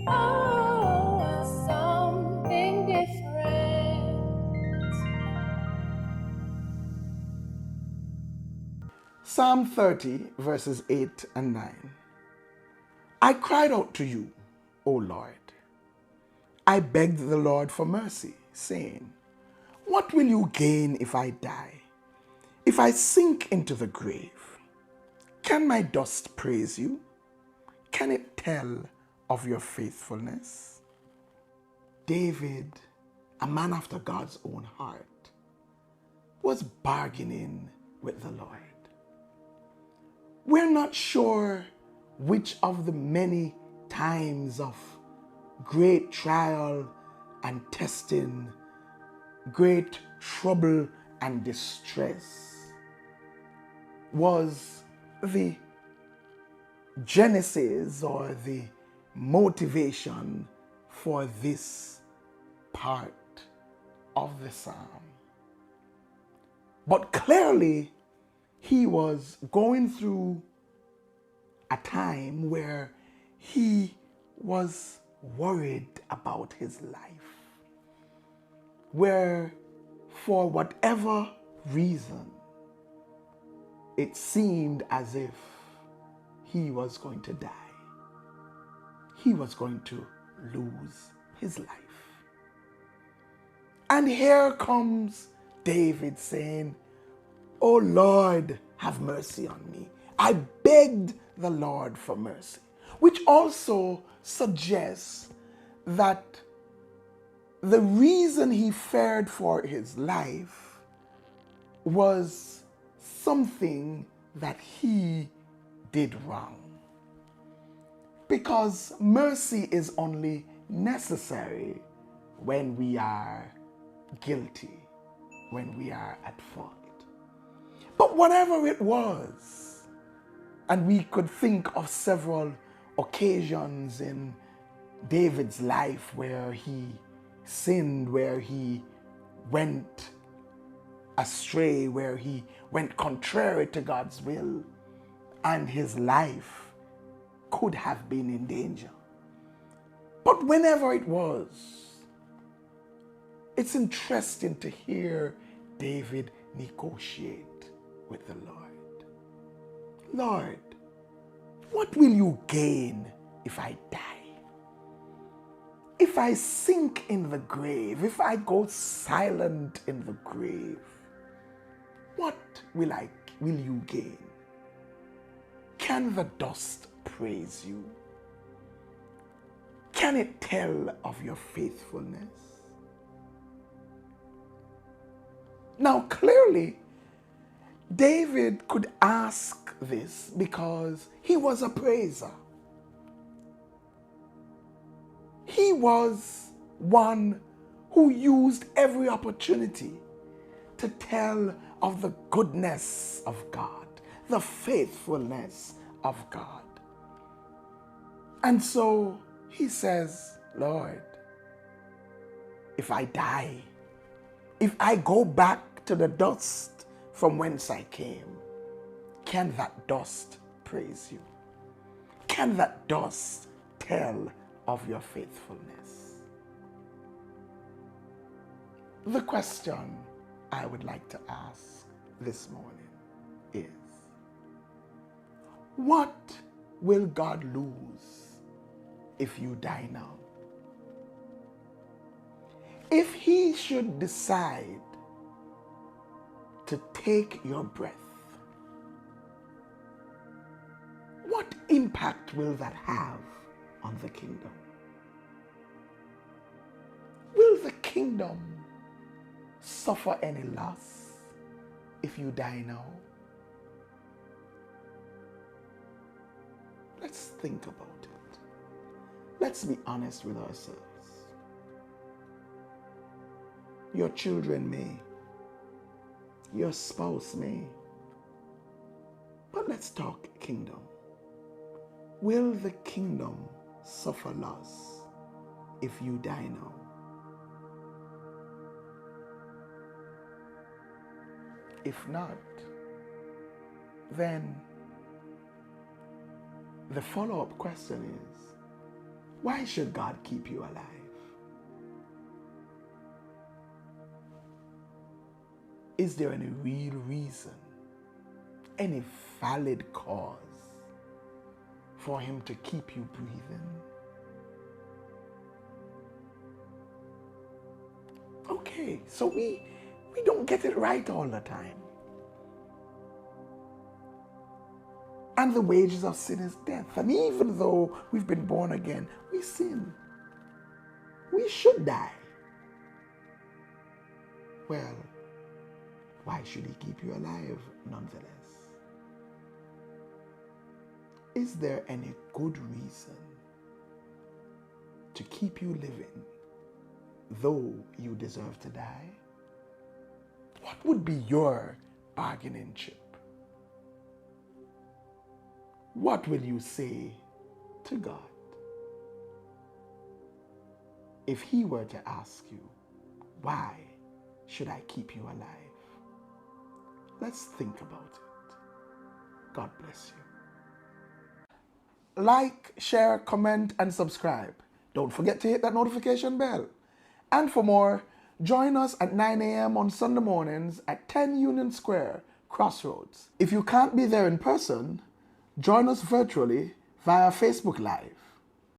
Oh, something different. Psalm 30, verses 8 and 9. I cried out to you, O Lord. I begged the Lord for mercy, saying, what will you gain if I die? If I sink into the grave, can my dust praise you? Can it tell of your faithfulness? David, a man after God's own heart, was bargaining with the Lord. We're not sure which of the many times of great trial and testing, great trouble and distress was the genesis or the motivation for this part of the psalm. But clearly, he was going through a time where he was worried about his life, where for whatever reason, it seemed as if he was going to die. He was going to lose his life. And here comes David saying, oh Lord, have mercy on me. I begged the Lord for mercy, which also suggests that the reason he feared for his life was something that he did wrong. Because mercy is only necessary when we are guilty, when we are at fault. But whatever it was, and we could think of several occasions in David's life where he sinned, where he went astray, where he went contrary to God's will, and his life could have been in danger. But whenever it was, it's interesting to hear David negotiate with the Lord. Lord, what will you gain if I die? If I sink in the grave, if I go silent in the grave, what will you gain? Can the dust praise you? Can it tell of your faithfulness? Now, clearly, David could ask this because he was a praiser. He was one who used every opportunity to tell of the goodness of God, the faithfulness of God. And so he says, Lord, if I die, if I go back to the dust from whence I came, can that dust praise you? Can that dust tell of your faithfulness? The question I would like to ask this morning is, what will God lose if you die now? If he should decide to take your breath, what impact will that have on the kingdom? Will the kingdom suffer any loss if you die now? Let's think about it. Let's be honest with ourselves. Your children may, your spouse may, but let's talk kingdom. Will the kingdom suffer loss if you die now? If not, then the follow-up question is, Why should God keep you alive? Is there any real reason, any valid cause for him to keep you breathing? Okay, so we don't get it right all the time. And the wages of sin is death. And even though we've been born again, we sin. We should die. Well, why should he keep you alive nonetheless? Is there any good reason to keep you living though you deserve to die? What would be your bargaining chip? What will you say to God if he were to ask you, why should I keep you alive? Let's think about it. God bless you. Like, share, comment, and subscribe. Don't forget to hit that notification bell. And for more, join us at 9 a.m. on Sunday mornings at 10 Union Square, Crossroads. If you can't be there in person, join us virtually via Facebook Live.